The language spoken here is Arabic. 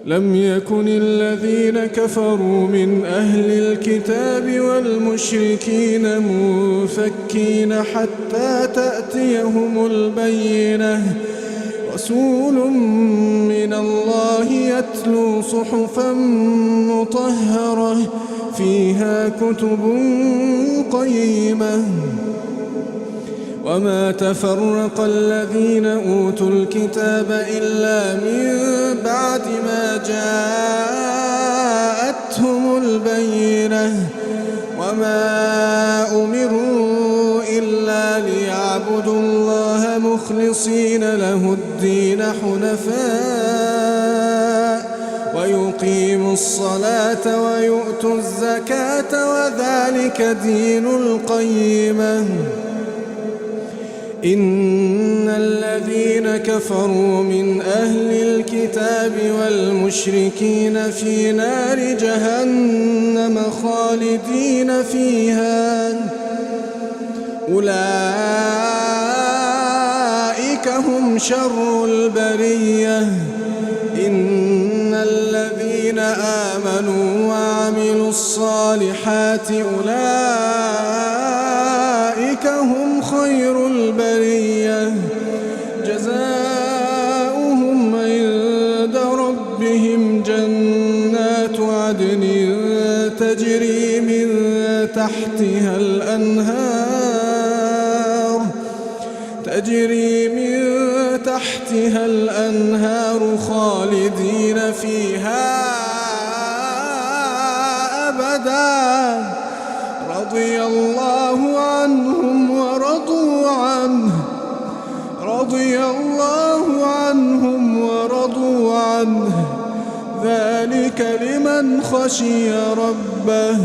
لم يكن الذين كفروا من أهل الكتاب والمشركين منفكين حتى تأتيهم البينة رسول من الله يتلو صحفا مطهرة فيها كتب قيمة وما تفرق الذين أوتوا الكتاب إلا من بعد ما جاءتهم البينة وما أمروا إلا ليعبدوا الله مخلصين له الدين حنفاء ويقيموا الصلاة ويؤتوا الزكاة وذلك دين القيمة إن الذين كفروا من أهل الكتاب والمشركين في نار جهنم خالدين فيها أولئك هم شر البرية إن الذين آمنوا وعملوا الصالحات أولئك هم خير البرية جزاؤهم عند ربهم جنات عدن تجري من تحتها الأنهار خالدين فيها أبدا رضي الله عنهم ورضوا عنه ذلك لمن خشي ربه